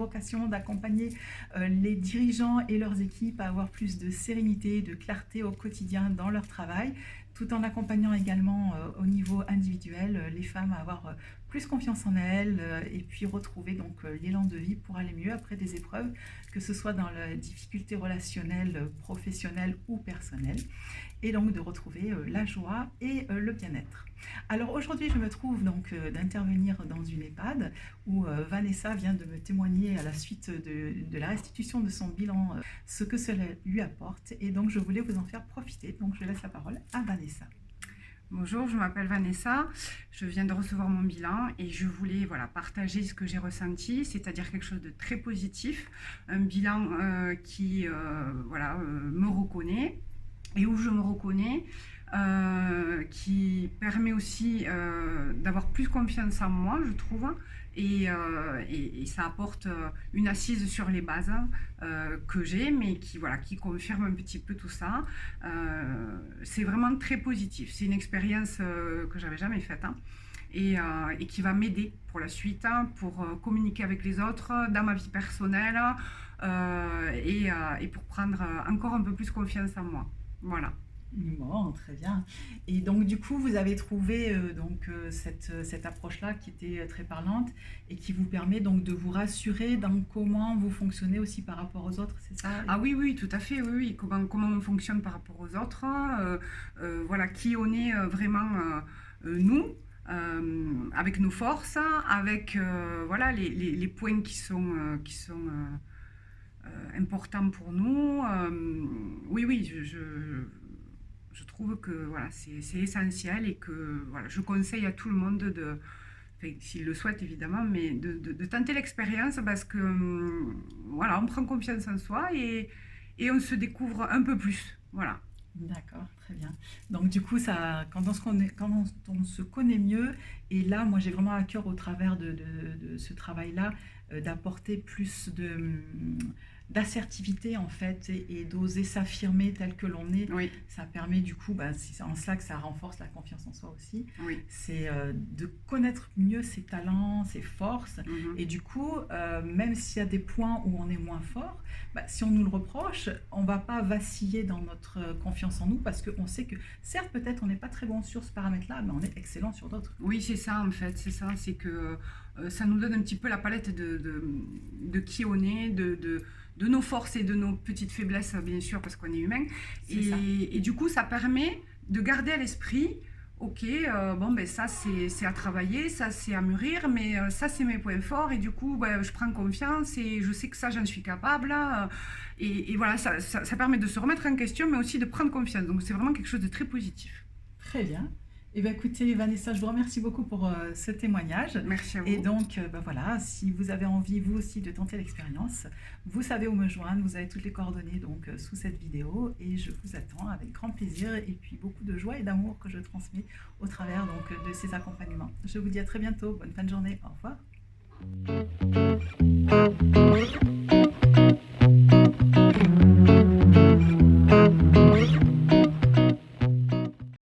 vocation d'accompagner les dirigeants et leurs équipes à avoir plus de sérénité, de clarté au quotidien dans leur travail, tout en accompagnant également au niveau individuel les femmes à avoir plus confiance en elles et puis retrouver donc l'élan de vie pour aller mieux après des épreuves, que ce soit dans la difficulté relationnelle, professionnelle ou personnelle, et donc de retrouver la joie et le bien-être. Alors aujourd'hui, je me trouve donc d'intervenir dans une EHPAD où Vanessa vient de me témoigner à la suite de la restitution de son bilan ce que cela lui apporte, et donc je voulais vous en faire profiter. Donc je laisse la parole à Vanessa. Bonjour, je m'appelle Vanessa, je viens de recevoir mon bilan et je voulais partager ce que j'ai ressenti, c'est-à-dire quelque chose de très positif, un bilan qui me reconnaît et où je me reconnais, qui permet aussi d'avoir plus confiance en moi, je trouve, et ça apporte une assise sur les bases que j'ai, mais qui confirme un petit peu tout ça. C'est vraiment très positif, c'est une expérience que j'avais jamais faite, et qui va m'aider pour la suite, pour communiquer avec les autres dans ma vie personnelle, et pour prendre encore un peu plus confiance en moi. Voilà. Bon, très bien. Et donc du coup, vous avez trouvé cette approche-là qui était très parlante et qui vous permet donc de vous rassurer dans comment vous fonctionnez aussi par rapport aux autres, c'est ça? Ah oui, oui, tout à fait, oui, oui. Comment on fonctionne par rapport aux autres, qui on est vraiment nous, avec nos forces, avec les points qui sont importants pour nous. Oui, oui, je trouve que c'est essentiel et que je conseille à tout le monde s'il le souhaite évidemment, mais de tenter l'expérience parce que on prend confiance en soi et on se découvre un peu plus. Voilà. D'accord, très bien. Donc du coup, quand on se connaît mieux, et là, moi j'ai vraiment à cœur au travers de ce travail-là, d'apporter plus d'assertivité en fait, et d'oser s'affirmer tel que l'on est. Oui. Ça permet du coup, c'est en cela que ça renforce la confiance en soi aussi. Oui. C'est de connaître mieux ses talents, ses forces, et du coup, même s'il y a des points où on est moins fort, si on nous le reproche, on ne va pas vaciller dans notre confiance en nous, parce qu'on sait que certes, peut-être on n'est pas très bon sur ce paramètre-là, mais on est excellent sur d'autres. Oui, c'est ça en fait, c'est que ça nous donne un petit peu la palette de qui on est, de nos forces et de nos petites faiblesses, bien sûr, parce qu'on est humain. Et du coup, ça permet de garder à l'esprit, ok, ça c'est à travailler, ça c'est à mûrir, mais ça c'est mes points forts, et du coup je prends confiance et je sais que ça j'en suis capable, et voilà, ça permet de se remettre en question, mais aussi de prendre confiance. Donc c'est vraiment quelque chose de très positif. Très bien. Eh bien, écoutez, Vanessa, je vous remercie beaucoup pour ce témoignage. Merci à vous. Et donc, si vous avez envie, vous aussi, de tenter l'expérience, vous savez où me joindre. Vous avez toutes les coordonnées donc sous cette vidéo. Et je vous attends avec grand plaisir et puis beaucoup de joie et d'amour que je transmets au travers donc, de ces accompagnements. Je vous dis à très bientôt. Bonne fin de journée. Au revoir.